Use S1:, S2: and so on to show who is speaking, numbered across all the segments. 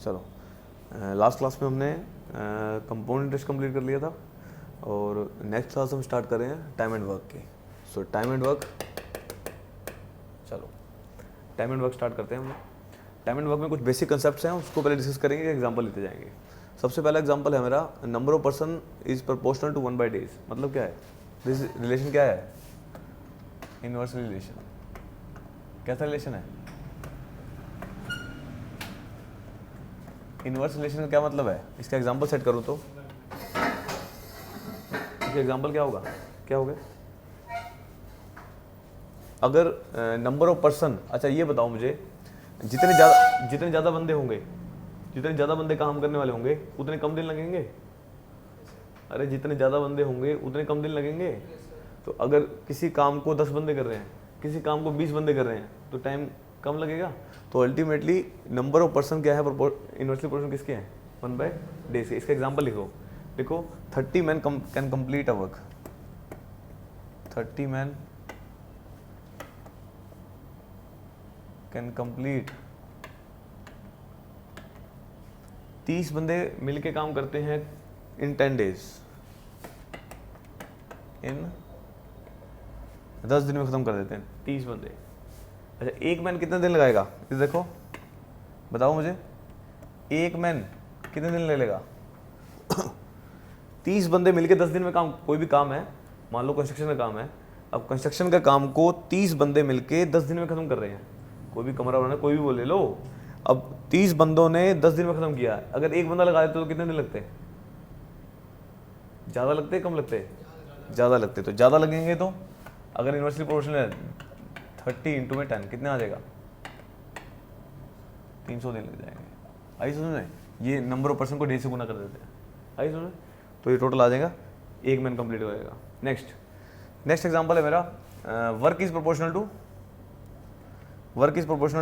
S1: चलो, last class में हमने कंपाउंड इंटरेस्ट कंप्लीट कर लिया था और नेक्स्ट क्लास हम स्टार्ट कर रहे हैं टाइम एंड वर्क की। सो टाइम एंड वर्क, चलो टाइम एंड वर्क स्टार्ट करते हैं हम। टाइम एंड वर्क में कुछ बेसिक कंसेप्ट्स हैं, उसको पहले डिस्कस करेंगे, एग्जांपल लेते जाएंगे। सबसे पहला एग्जांपल है मेरा, number of person is proportional to 1/days। मतलब क्या है, दिस रिलेशन क्या है, इनवर्स रिलेशन। कैसा रिलेशन है, इनवर्स रिलेशन का क्या मतलब है। इसका एग्जांपल सेट करूँ तो इसका एग्जांपल क्या होगा, क्या होगा अगर नंबर ऑफ पर्सन, अच्छा ये बताओ मुझे, जितने ज़्यादा बंदे होंगे, जितने ज़्यादा बंदे काम करने वाले होंगे उतने कम दिन लगेंगे। अरे जितने ज़्यादा बंदे होंगे उतने कम दिन लगेंगे। तो अगर किसी काम को 10 बंदे कर रहे हैं, किसी काम को 20 बंदे कर रहे हैं, तो टाइम कम लगेगा। तो अल्टीमेटली नंबर ऑफ पर्सन क्या है, इनवर्सली प्रोपोर्शनल किसके हैं, 1/day से। इसका एग्जांपल देखो 30 man can complete a work. 30 man can complete, 30 बंदे मिलके काम करते हैं इन 10 days, इन 10 दिन में खत्म कर देते हैं 30 बंदे। अच्छा एक मैन कितने दिन लगाएगा, ये देखो बताओ मुझे, एक मैन कितने दिन लगेगा 30 बंदे मिलके 10 दिन में काम, कोई भी काम है, मान लो कंस्ट्रक्शन का काम है, अब कंस्ट्रक्शन का काम को 30 बंदे मिलके 10 दिन में खत्म कर रहे हैं। कोई भी कमरा बनाना, कोई भी बोले लो, अब 30 बंदों ने 10 दिन में खत्म किया। अगर एक बंदा लगा देते तो कितने दिन लगते, ज़्यादा लगते कम लगते, ज़्यादा लगते। तो ज़्यादा लगेंगे तो अगर इनवर्सली प्रोपोर्शनल है 30 इंटू में 10 कितने आ जाएगा, 300 दिन लग जाएंगे। आई सुनो में, ये नंबर ऑफ पर्सन को डे से गुना कर देते हैं। आई सुनो, तो ये टोटल आ जाएगा, एक मैन कंप्लीट हो जाएगा। नेक्स्ट एग्जांपल है मेरा, work is proportional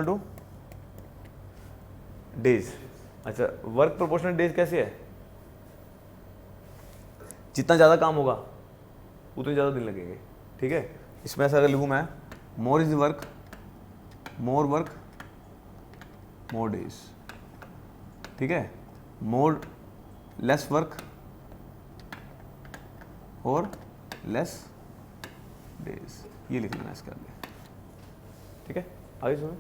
S1: two days. अच्छा वर्क प्रोपोर्शनल डेज कैसे है, जितना ज़्यादा काम होगा उतने ज़्यादा दिन लगेंगे। ठीक है, इसमें ऐसा अगर लिखूँ मैं, more is work, more days. ठीक है, मोर लेस वर्क और लेस डेज, ये लिख लेना इसके आगे। ठीक है, आगे सुनो,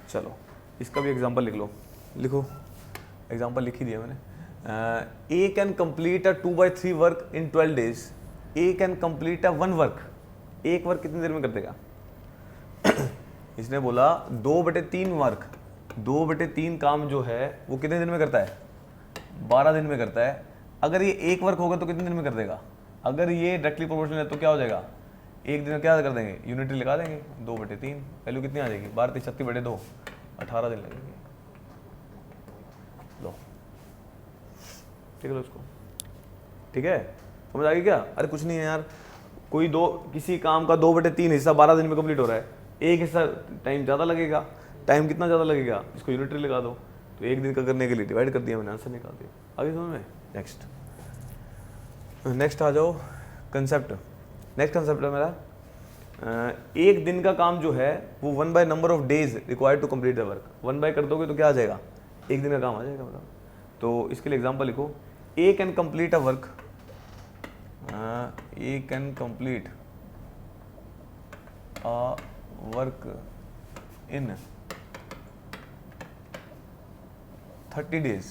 S1: चलो इसका भी एग्जांपल लिख लो। लिखो, एग्जांपल लिख ही दिया मैंने। A can complete a 2/3 work in 12 days। A can complete a 1 work, एक वर्क कितनी देर में कर देगा इसने बोला 2/3 वर्क, 2/3 काम जो है वो कितने दिन में करता है, 12 दिन में करता है। अगर ये एक वर्क होगा तो कितने दिन में कर देगा, अगर ये डायरेक्टली प्रोपोर्शनल है तो क्या हो जाएगा, एक दिन में क्या कर देंगे, यूनिटरी लगा देंगे, 2/3, वैल्यू कितनी आ जाएगी, 12 × 36/2, 18 दिन लगेंगे। लो ठीक है, लो इसको। ठीक है, समझ आ गई क्या। अरे कुछ नहीं है यार, किसी काम का 2/3 हिस्सा 12 दिन में कंप्लीट हो रहा है, एक हिस्सा टाइम ज़्यादा लगेगा। टाइम कितना ज़्यादा लगेगा, इसको यूनिटरी लगा दो, तो एक दिन का करने के लिए डिवाइड कर दिया मैंने, आंसर निकाल दिया। आगे समझ में। नेक्स्ट आ जाओ कंसेप्ट। नेक्स्ट कंसेप्ट है मेरा, एक दिन का काम जो है वो 1/, number of days required to complete the work. 1/, कर दोगे तो क्या आ जाएगा, एक दिन का काम आ जाएगा। मतलब तो इसके लिए एग्जांपल लिखो, A can complete a work, A can complete a work in 30 days।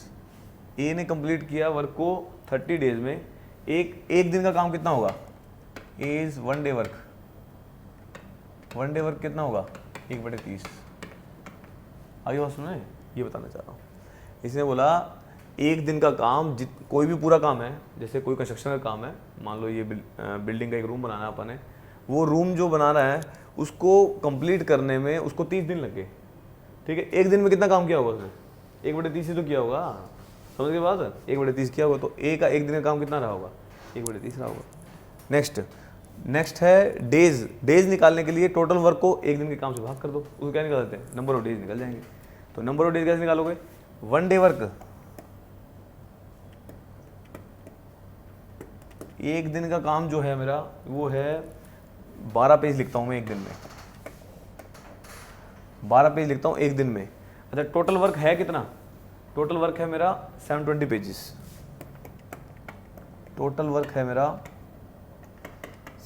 S1: A ने कंप्लीट किया वर्क को 30 days में। एक दिन का काम कितना होगा, is 1 day work, 1 day work कितना होगा, 1/30। आगे बात सुनो, ये बताना चाह रहा हूँ। इसने बोला एक दिन का काम, कोई भी पूरा काम है, जैसे कोई कंस्ट्रक्शन का काम है, मान लो ये बिल्डिंग का एक रूम बनाना है अपन ने, वो रूम जो बना रहा है उसको कंप्लीट करने में उसको 30 दिन लगे। ठीक है, एक दिन में कितना काम किया होगा उसने, 1/30 ही तो किया होगा, समझ के बात, 1/30 किया होगा, तो ए का एक दिन का काम कितना रहा होगा, 1/30 रहा होगा। नेक्स्ट है डेज निकालने के लिए टोटल वर्क को एक दिन के काम से भाग कर दो, उसको क्या निकाल देते हैं, नंबर ऑफ डेज निकल जाएंगे। तो नंबर ऑफ डेज कैसे निकालोगे, 1 day वर्क, एक दिन का काम जो है मेरा वो है 12 पेज लिखता हूँ मैं एक दिन में, 12 पेज लिखता हूँ एक दिन में। अच्छा टोटल वर्क है कितना, टोटल वर्क है मेरा 720 पेजेस, टोटल वर्क है मेरा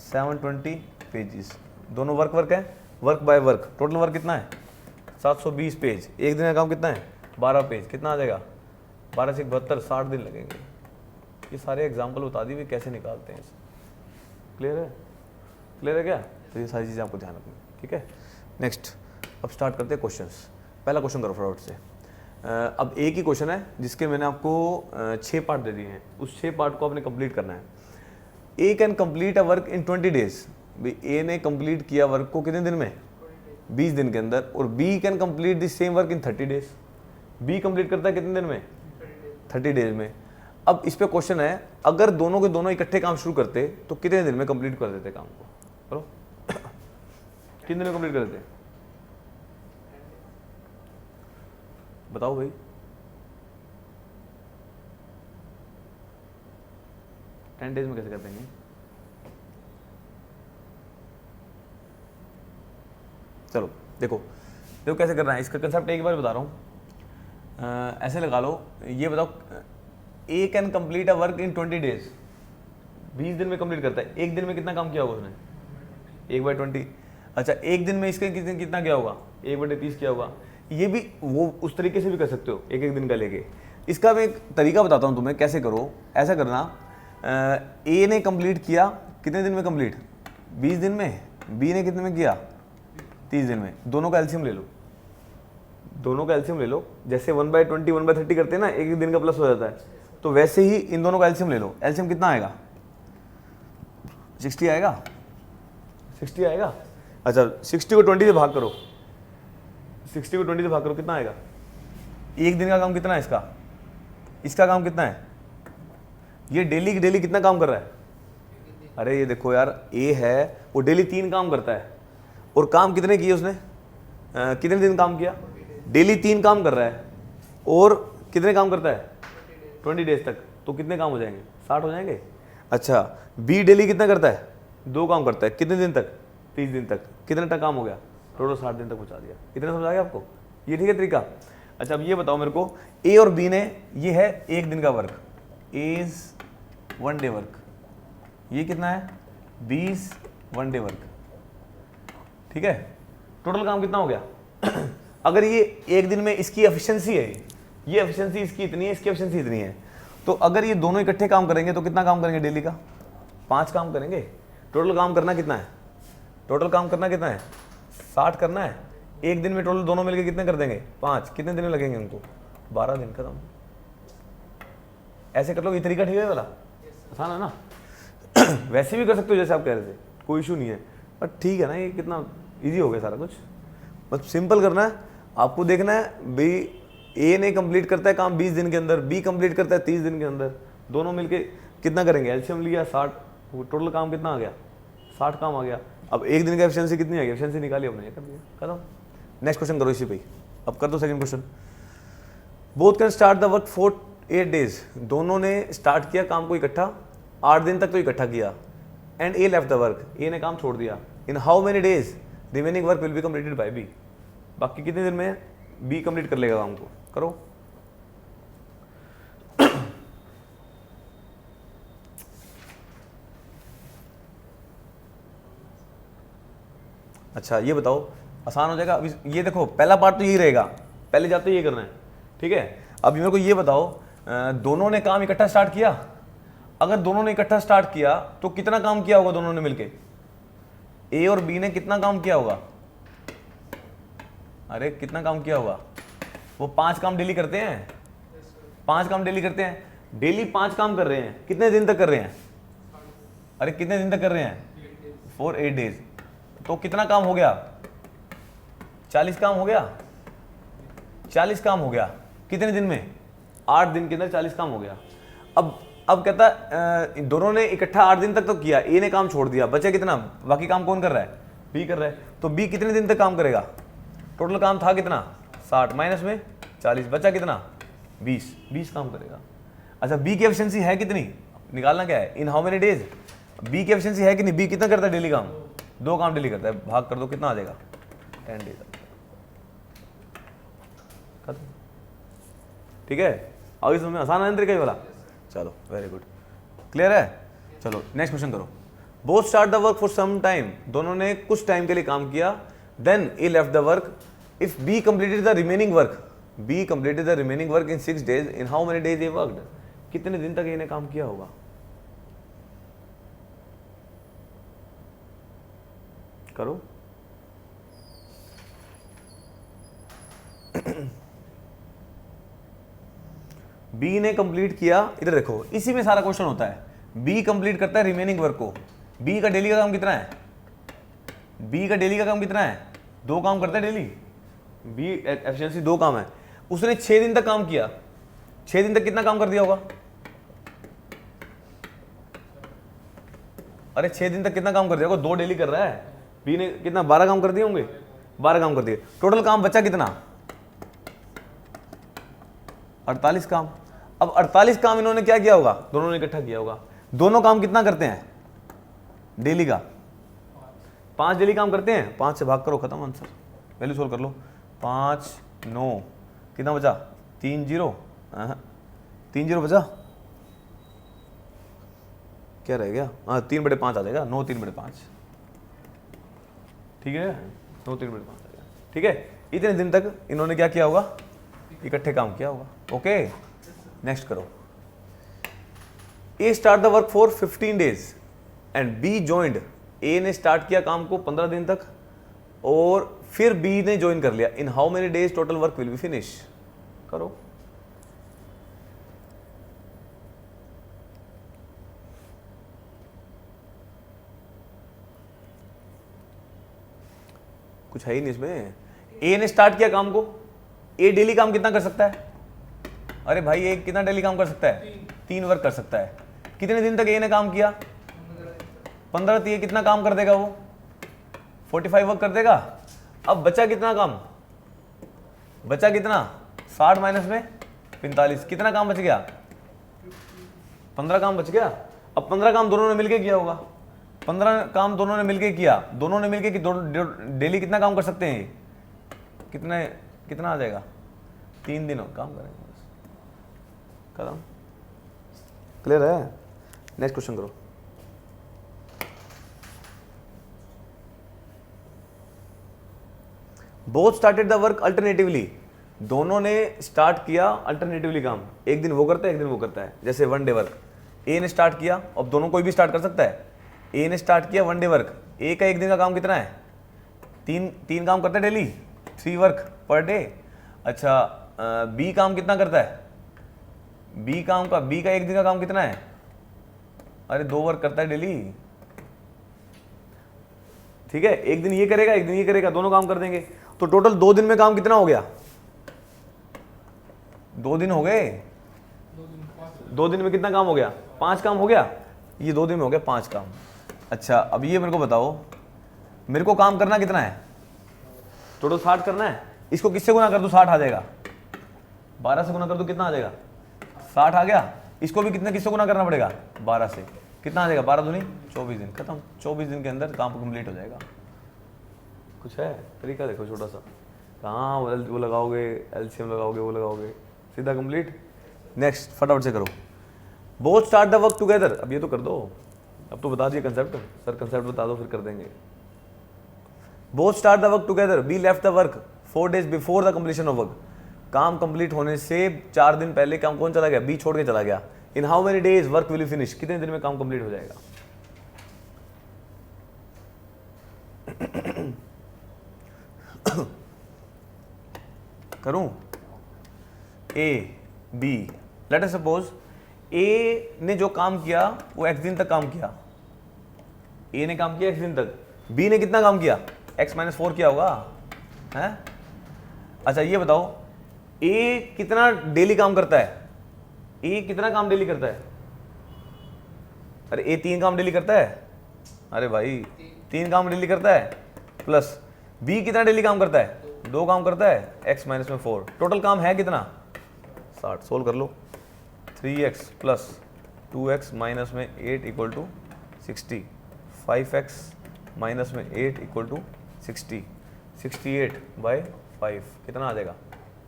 S1: 720 पेजेस। दोनों वर्क है, work by work. Total work कितना है 720 पेज। एक दिन का काम कितना है 12 पेज। कितना आ जाएगा 12 से 72, 60 दिन लगेंगे। ये सारे एग्जाम्पल बता दी भी कैसे निकालते हैं। क्लियर है, क्लियर है क्या? तो ये सारी चीज़ें आपको ध्यान रखनी, ठीक है। नेक्स्ट अब स्टार्ट करते हैं क्वेश्चंस। पहला क्वेश्चन करो फटाफट से। अब एक ही क्वेश्चन है जिसके मैंने आपको 6 पार्ट दे दिए हैं, उस 6 पार्ट को आपने कंप्लीट करना है। A can complete a work in 20 days. A ने कंप्लीट किया वर्क को कितने दिन में 20 दिन के अंदर। और B can complete the same work in 30 days. B कंप्लीट करता है कितने दिन में 30 डेज में। अब इस पे क्वेश्चन है अगर दोनों के दोनों इकट्ठे काम शुरू करते तो कितने दिन में कंप्लीट कर देते काम को? करो कितने दिन में कंप्लीट कर देते बताओ भाई। टेन डेज में कैसे कर देंगे? चलो देखो कैसे करना है। इसका कंसेप्ट एक बार बता रहा हूँ। ऐसे लगा लो, ये बताओ A can complete a work in 20 days. 20 दिन में कंप्लीट करता है। एक दिन में कितना काम किया होगा उसने? 1/20। अच्छा एक दिन में इसके कितना किया होगा? 1/30 किया होगा। ये भी वो उस तरीके से भी कर सकते हो, एक एक दिन का लेके। इसका मैं एक तरीका बताता हूँ तुम्हें कैसे करो। ऐसा करना, ए ने कंप्लीट किया कितने दिन में कंप्लीट? 20 दिन में। बी ने कितने में किया? 30 दिन में। दोनों का एलसीएम ले लो, दोनों का एलसीएम ले लो। जैसे 1/20 1/30 करते हैं ना, एक एक दिन का प्लस हो जाता है, तो वैसे ही इन दोनों का एलसीएम ले लो। एलसीएम कितना आएगा? 60 आएगा, 60 आएगा। अच्छा 60 को 20 से भाग करो, 60 को 20 से भाग करो, कितना आएगा? एक दिन का काम कितना है इसका? इसका काम कितना है? ये डेली की डेली कितना काम कर रहा है? अरे ये देखो यार, ए है वो डेली 3 काम करता है। और काम कितने किए उसने? कितने दिन काम किया? डेली 3 काम कर रहा है। और कितने काम करता है? 20 डेज तक। तो कितने काम हो जाएंगे? 60 हो जाएंगे। अच्छा बी डेली कितना करता है? 2 काम करता है। कितने दिन तक? 30 दिन तक। कितने तक काम हो गया? टोटल 60 दिन तक पहुंचा दिया। इतना समझ आ गया आपको? ये ठीक है तरीका। अच्छा अब ये बताओ मेरे को, ए और बी ने, ये है एक दिन का वर्क, इज 1 डे वर्क। ये कितना है? 20 1 डे वर्क, ठीक है। टोटल काम कितना हो गया? अगर ये एक दिन में इसकी एफिशिएंसी है, ये एफिशिएंसी इसकी इतनी है, इसकी एफिशिएंसी इतनी है, तो अगर ये दोनों इकट्ठे काम करेंगे तो कितना काम करेंगे डेली का? 5 काम करेंगे। टोटल काम करना कितना है? टोटल काम करना कितना है? 60 करना है। एक दिन में टोटल दोनों मिलकर कितने कर देंगे? 5। कितने दिन में लगेंगे उनको? 12 दिन। खत्म। ऐसे कर लो। ये तरीका ठीक है वाला? आसान है ना? वैसे भी कर सकते हो जैसे आप कह रहे थे, कोई इशू नहीं है। बट ठीक है ना, ये कितना इजी हो गया सारा कुछ। बस सिंपल करना है आपको। देखना है भाई, ए ने कंप्लीट करता है काम 20 दिन के अंदर, बी कंप्लीट करता है 30 दिन के अंदर। दोनों मिलके कितना करेंगे? एलसीएम लिया 60, टोटल काम कितना आ गया? 60 काम आ गया। अब एक दिन का एफिशिएंसी कितनी आ गई? एफिशिएंसी निकाली हमने, कर दिया, खत्म। नेक्स्ट क्वेश्चन करो इसी पे। अब कर दो second question. Both can start the work for 8 days. दोनों ने स्टार्ट किया काम को इकट्ठा, 8 दिन तक तो इकट्ठा किया। And A left the work. A ने काम छोड़ दिया। In how many days remaining work will be completed by B. बाकी कितने दिन में बी कंप्लीट कर लेगा काम को? करो। अच्छा ये बताओ, आसान हो जाएगा। अभी ये देखो पहला पार्ट तो यही रहेगा, पहले जाते ये करना है, ठीक है। अब मेरे को ये बताओ, दोनों ने काम इकट्ठा स्टार्ट किया। अगर दोनों ने इकट्ठा स्टार्ट किया तो कितना काम किया होगा दोनों ने मिलके? ए और बी ने कितना काम किया होगा? अरे कितना काम किया होगा? वो 5 काम डेली करते हैं, 5 काम डेली करते हैं। डेली 5 काम कर रहे हैं। कितने दिन तक कर रहे हैं? अरे कितने दिन तक कर रहे हैं? For 8 days. तो कितना काम हो गया? 40 काम हो गया। 40 काम हो गया कितने दिन में? 8 दिन के अंदर 40 काम हो गया। अब कहता है दोनों ने इकट्ठा 8 दिन तक तो किया, ए ने काम छोड़ दिया, बचा कितना? बाकी काम कौन कर रहा है? बी कर रहा है। तो बी कितने दिन तक काम करेगा? टोटल काम था कितना? 60 माइनस में 40, बचा कितना? 20 काम करेगा। अच्छा बी की एफिशिएंसी है कितनी? निकालना क्या है? In how many days. B की एफिशिएंसी है कि नहीं? बी कितना करता है डेली काम? 2 काम डेली करता है। भाग कर दो, कितना आ जाएगा? 10 डेज। ठीक है, आगे समझ में आसान है तरीका ये वाला। चलो वेरी गुड, क्लियर है। चलो नेक्स्ट क्वेश्चन करो। Both start the work for some time, दोनों ने कुछ टाइम के लिए काम किया। Then A left the work. If B completed the remaining work, B completed the remaining work in 6 days, in how many days A worked, कितने दिन तक इन्हें काम किया होगा। करो। बी ने कंप्लीट किया, इधर देखो इसी में सारा क्वेश्चन होता है। बी कंप्लीट करता है रिमेनिंग वर्क को। बी का डेली का काम कितना है, बी का डेली का काम कितना है, 2 काम करता है डेली। बी एफिशिएंसी 2 काम है। उसने 6 दिन तक काम किया, 6 दिन तक कितना काम कर दिया होगा। अरे 6 दिन तक कितना काम कर दिया होगा, 2 डेली कर रहा है। बी ने कितना 12 काम कर दिए होंगे, 12 काम कर दिए। टोटल काम बचा कितना, 48 काम। अब 48 काम इन्होंने क्या किया होगा, दोनों ने इकट्ठा किया होगा। दोनों काम कितना करते हैं डेली का, 5 डेली काम करते हैं। 5 से भाग करो, खत्म आंसर, वैल्यू सोल्व कर लो। 5 9 कितना बचा, 3 0, 3 0 बचा, क्या रह गया, हाँ 3/5 आ जाएगा, 9 3/5, ठीक है, 9 3/5 आ जाएगा। ठीक है, इतने दिन तक इन्होंने क्या किया होगा, इकट्ठे काम किया होगा। ओके नेक्स्ट करो। A start the work for 15 days and B joined. A ने स्टार्ट किया काम को 15 दिन तक और फिर बी ने ज्वाइन कर लिया। इन how many days total work will B finish. करो। कुछ है ही नहीं इसमें। ए ने स्टार्ट किया काम को, ए डेली काम कितना कर सकता है, अरे भाई ए कितना डेली काम कर सकता है, 3 वर्क कर सकता है। कितने दिन तक ए ने काम किया, 15 दिन। कितना काम कर देगा वो, 45 वर्क कर देगा। अब बचा कितना काम, बचा कितना, 60 माइनस में 45, कितना काम बच गया, 15 काम बच गया। अब 15 काम दोनों ने मिलके किया होगा, 15 काम दोनों ने मिलके किया। दोनों ने मिलके डेली कितना काम कर सकते हैं, कितने कितना आ जाएगा, 3 दिन काम करेंगे बस, खत्म। क्लियर है। नेक्स्ट क्वेश्चन करो। Both started the work alternatively, दोनों ने स्टार्ट किया अल्टरनेटिवली काम। एक दिन वो करता है, एक दिन वो करता है। जैसे 1 डे वर्क, ए ने स्टार्ट किया, अब दोनों कोई भी स्टार्ट कर सकता है। ए ने स्टार्ट किया 1 डे वर्क, ए का एक दिन का काम कितना है, 3 काम करता है डेली, 3 वर्क पर डे। अच्छा बी काम कितना करता है, बी का एक दिन का काम कितना है, अरे 2 वर्क करता है डेली। ठीक है, एक दिन ये करेगा, एक दिन ये करेगा, दोनों काम कर देंगे। तो टोटल 2 दिन में काम कितना हो गया, 2 दिन हो गए। 2 दिन में कितना काम हो गया, 5 काम हो गया। ये 2 दिन में हो गया 5 काम। अच्छा अब ये मेरे को बताओ, मेरे को काम करना कितना है, टोटल 60 करना है। इसको किससे गुना कर दो, 60 आ जाएगा। 12 से गुना कर दो, कितना आ जाएगा, 60 आ गया। इसको भी कितने किससे गुना करना पड़ेगा, 12 से, कितना आ जाएगा, 12 दूनी 24 दिन, खत्म। 24 दिन के अंदर काम कंप्लीट हो जाएगा। कुछ है तरीका, देखो छोटा सा, कहाँ वो लगाओगे, एलसीएम लगाओगे, वो लगाओगे, सीधा कंप्लीट। नेक्स्ट फटाफट से करो। Both start the work together, अब ये तो कर दो, अब तो बता दिए कंसेप्ट, सर कंसेप्ट बता दो फिर कर देंगे। Both start the work together, be left the work 4 days before the completion of work, काम कंप्लीट होने से 4 दिन पहले काम कौन चला गया, बी छोड़ के चला गया। In how many days work will finish, कितने दिन में काम कंप्लीट हो जाएगा। करूं, A B, let us suppose A ने जो काम किया वो x दिन तक काम किया, ए ने काम किया x दिन तक, बी ने कितना काम किया, x-4 किया होगा, है। अच्छा ये बताओ ए कितना डेली काम करता है, ए कितना काम डेली करता है, अरे ए 3 काम डेली करता है, अरे भाई 3 काम डेली करता है, प्लस बी कितना डेली काम करता है, 2 काम करता है, x-4, टोटल काम है कितना, 60। सोल्व कर लो। 3x प्लस 2x माइनस में 8 इक्वल टू 60, 5x माइनस में 8 इक्वल टू 60, 68/5 कितना आ जाएगा,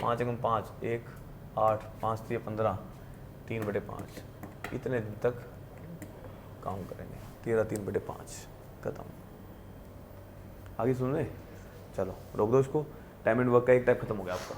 S1: 5 × 5 1 8, 5 3 15, 3/5, इतने दिन तक काम करेंगे। 13 3/5 खत्म। आगे सुन रहे? चलो रोक दो इसको। टाइम एंड वर्क का एक टाइप खत्म हो गया आपका।